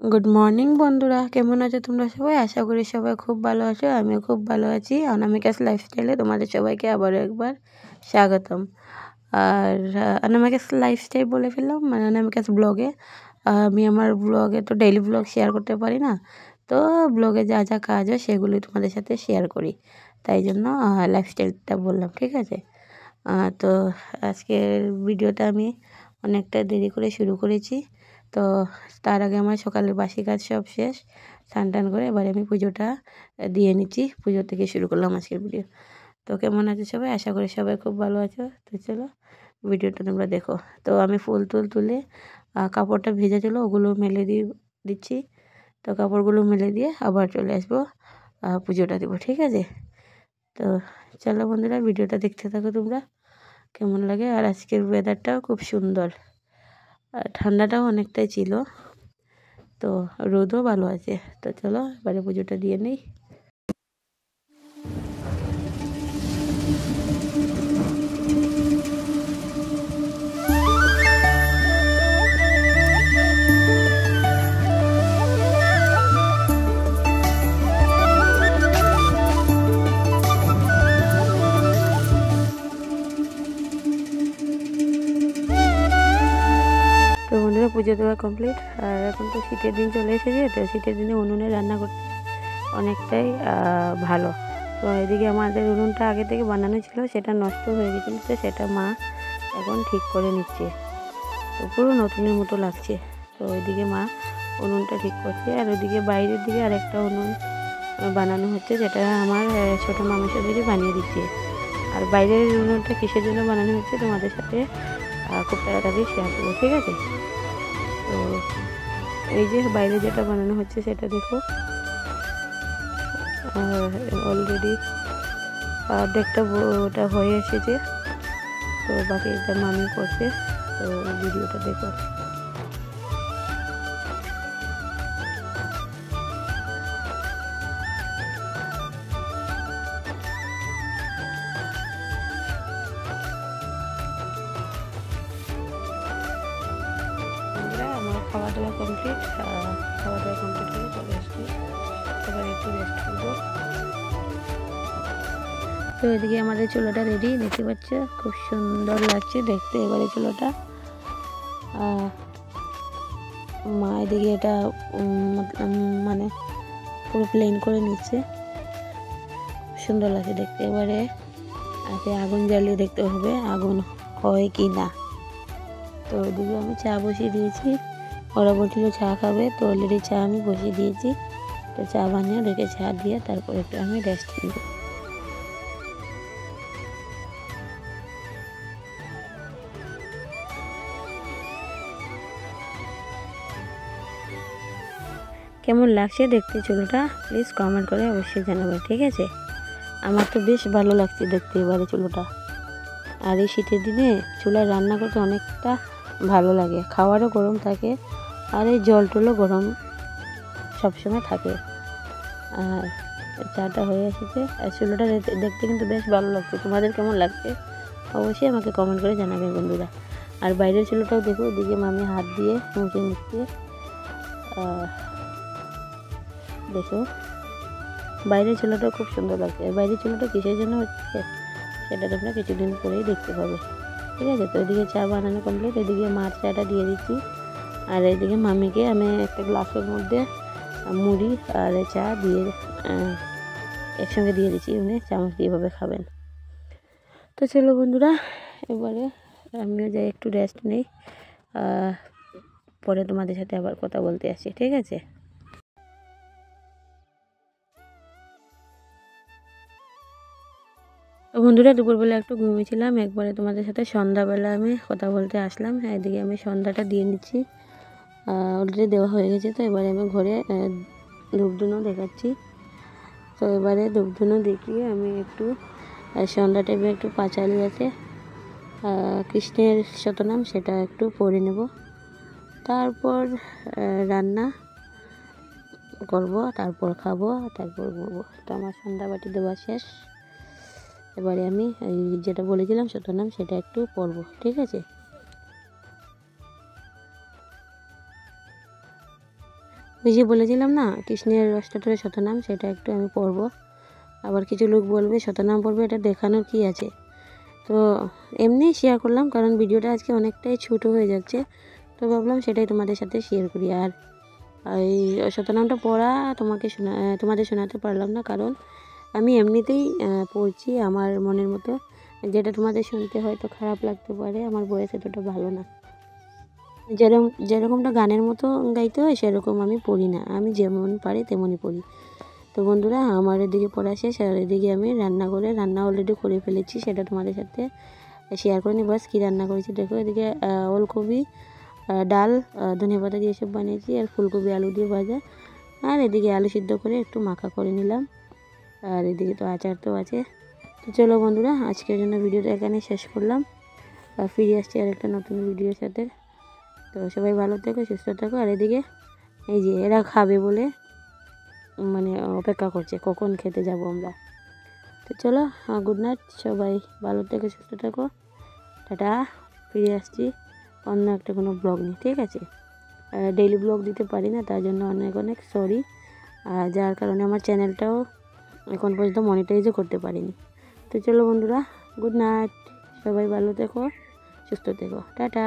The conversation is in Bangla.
গুড মর্নিং বন্ধুরা, কেমন আছো তোমরা সবাই? আশা করি সবাই খুব ভালো আছো। আমিও খুব ভালো আছি। অনামিকাস লাইফস্টাইলে তোমাদের সবাইকে আবারও একবার স্বাগতম। আর অনামিকাস লাইফস্টাইল বলে ফেললাম, মানে অনামিকাস ব্লগে। আমি আমার ব্লগে তো ডেইলি ব্লগ শেয়ার করতে পারি না, তো ব্লগে যা যা কাজ হয় সেগুলি তোমাদের সাথে শেয়ার করি, তাই জন্য লাইফস্টাইলটা বললাম, ঠিক আছে? তো আজকের ভিডিওটা আমি অনেকটা দেরি করে শুরু করেছি। তো তার আগে আমার সকালের বাসি কাজ সব শেষ, স্নান টান করে এবারে আমি পুজোটা দিয়ে নিচ্ছি। পুজো থেকে শুরু করলাম আজকের ভিডিও। তো কেমন আছে সবাই? আশা করি সবাই খুব ভালো আছো। তো চলো ভিডিওটা তোমরা দেখো। তো আমি ফুল তুলে কাপড়টা ভেজা ছিল, ওগুলো মেলে দিচ্ছি। তো কাপড়গুলো মেলে দিয়ে আবার চলে আসবো পুজোটা দেবো, ঠিক আছে? তো চলো বন্ধুরা, ভিডিওটা দেখতে থাকো তোমরা, কেমন লাগে। আর আজকের ওয়েদারটাও খুব সুন্দর, ঠান্ডাটাও অনেকটাই ছিল, তো রোদও ভালো আছে। তো চলো এবারে পুজোটা দিয়ে নিই। তো বন্ধুরা, পুজো দেওয়া কমপ্লিট। আর এখন তো শীতের দিন চলে এসেছে, তো শীতের দিনে উনুনে রান্না করতে অনেকটাই ভালো। তো এদিকে আমাদের উনুনটা আগে থেকে বানানো ছিল, সেটা নষ্ট হয়ে গেছিল, তো সেটা মা এখন ঠিক করে নিচ্ছে। তো পুরো নতুনের মতো লাগছে। তো ওইদিকে মা উনুনটা ঠিক করছে, আর ওইদিকে বাইরের দিকে আরেকটা উনুন বানানো হচ্ছে, যেটা আমার ছোটো মামাশাশুড়ি বানিয়ে দিচ্ছে। আর বাইরের উনুনটা কিসের জন্য বানানো হচ্ছে তোমাদের সাথে খুব তাড়াতাড়ি শেয়ার করবো, ঠিক আছে? তো এই যে বাইরে যেটা বানানো হচ্ছে সেটা দেখো, অলরেডি অর্ধেকটা ওটা হয়ে এসেছে, তো বাকিটা মামি করছে। তো ভিডিওটা দেখো। আমার খাওয়া দাওয়া কমপ্লিট, খাওয়া দাওয়া কমপ্লিট করে চলে আসছি, এবার একটু রেস্ট করবো। তো এদিকে আমাদের চুলোটা রেডি, দেখতে পাচ্ছ খুব সুন্দর লাগছে দেখতে এবারে চুলোটা। মা এদিকে এটা মানে পুরো প্লেন করে নিচ্ছে, সুন্দর লাগছে দেখতে। এবারে আগে আগুন জ্বালিয়ে দেখতে হবে আগুন হয় কি না। তো ওইদিকে আমি চা বসিয়ে দিয়েছি, ওরা বলছিল চা খাবে, তো অলরেডি চা আমি বসিয়ে দিয়েছি। তো চা বানিয়ে ওদেরকে চা দিয়ে তারপর একটু আমি রেস্ট নিব। কেমন লাগছে দেখতে চুলোটা প্লিজ কমেন্ট করে অবশ্যই জানাবে, ঠিক আছে? আমার তো বেশ ভালো লাগছে দেখতে এবারে চুলোটা। আর এই শীতের দিনে চুলায় রান্না করতে অনেকটা ভালো লাগে, খাওয়ারও গরম থাকে, আর এই জল টলও গরম সবসময় থাকে। আর চাটা হয়ে এসেছে, আর চুলোটা দেখতে কিন্তু বেশ ভালো লাগছে। তোমাদের কেমন লাগছে অবশ্যই আমাকে কমেন্ট করে জানাবে বন্ধুরা। আর বাইরের চুলোটাও দেখো, ওদিকে মামি হাত দিয়ে মুছে নিচ্ছে। দেখো বাইরের চুলাটাও খুব সুন্দর লাগছে। আর বাইরের চুলাটা কিসের জন্য হচ্ছে সেটা তোমরা কিছুদিন পরেই দেখতে পাবে, ঠিক আছে? তো এদিকে চা বানানো কমপ্লিট, এদিকে মার চাটা দিয়ে দিচ্ছি, আর এদিকে মামিকে আমি একটা গ্লাসের মধ্যে মুড়ি আর চা দিয়ে একসঙ্গে দিয়ে দিচ্ছি, উনি চামচ দিয়ে এভাবে খাবেন। তো চলো বন্ধুরা, এবারে আমিও যাই একটু রেস্ট নেই, পরে তোমাদের সাথে আবার কথা বলতে আসি, ঠিক আছে? বন্ধুরা, দুপুরবেলা একটু ঘুমিয়েছিলাম, একবারে তোমাদের সাথে সন্ধ্যাবেলা আমি কথা বলতে আসলাম। হ্যাঁ, এদিকে আমি সন্ধ্যাটা দিয়ে নিচ্ছি, অলরেডি দেওয়া হয়ে গেছে। তো এবারে আমি ঘরে ধূপধুনো দেখাচ্ছি। তো এবারে ধূপধুনো দেখিয়ে আমি একটু সন্ধ্যা টাইমে একটু পাঁচালি আছে কৃষ্ণের শতনাম, সেটা একটু পড়ে নেব, তারপর রান্না করব, তারপর খাবো, তারপর ঘুরবো। তো আমার সন্ধ্যাবাটি দেওয়া শেষ, এবারে আমি যেটা বলেছিলাম শতনাম সেটা একটু পড়বো, ঠিক আছে? ওই যে বলেছিলাম না কৃষ্ণের অষ্টাদশ শতনাম, সেটা একটু আমি পড়বো। আবার কিছু লোক বলবে শতনাম পড়বে, এটা দেখানোর কি আছে। তো এমনি শেয়ার করলাম, কারণ ভিডিওটা আজকে অনেকটাই ছোটো হয়ে যাচ্ছে, তো ভাবলাম সেটাই তোমাদের সাথে শেয়ার করি। আর এই শতনামটা পড়া তোমাদের শোনাতে পারলাম না, কারণ আমি এমনিতেই পড়ছি আমার মনের মতো। যেটা তোমাদের শুনতে হয়তো খারাপ লাগতে পারে, আমার বয়স এতটা ভালো না। যেরকমটা গানের মতো গাইতে হয় সেরকম আমি পড়ি না, আমি যেমন পারি তেমনই পড়ি। তো বন্ধুরা, আমার এদিকে পড়া শেষ, আর এদিকে আমি রান্না অলরেডি করে ফেলেছি, সেটা তোমাদের সাথে শেয়ার করে নি। বাস কী রান্না করেছি দেখো, এদিকে ওলকপি, ডাল, ধনিয়া পাতা দিয়ে সব বানিয়েছি, আর ফুলকপি আলু দিয়ে ভাজা, আর এদিকে আলু সিদ্ধ করে একটু মাখা করে নিলাম, আর এদিকে তো আচার তো আছে। তো চলো বন্ধুরা, আজকের জন্য ভিডিওটা এখানে শেষ করলাম, ফিরে আসছি আর একটা নতুন ভিডিওর সাথে। তো সবাই ভালো থেকো, সুস্থ থাকো। আর এদিকে এই যে এরা খাবে বলে মানে অপেক্ষা করছে কখন খেতে যাব আমরা। তো চলো, গুড নাইট, সবাই ভালো থেকো, সুস্থ থাকো, টাটা। ফিরে আসছি অন্য একটা কোনো ব্লগ নিয়ে, ঠিক আছে? ডেইলি ব্লগ দিতে পারি না, তার জন্য অনেক অনেক সরি, যার কারণে আমার চ্যানেলটাও এখন পর্যন্ত মনিটাইজও করতে পারিনি। তো চলো বন্ধুরা, গুড নাইট, সবাই ভালো থেকো, সুস্থ থেকো, টাটা।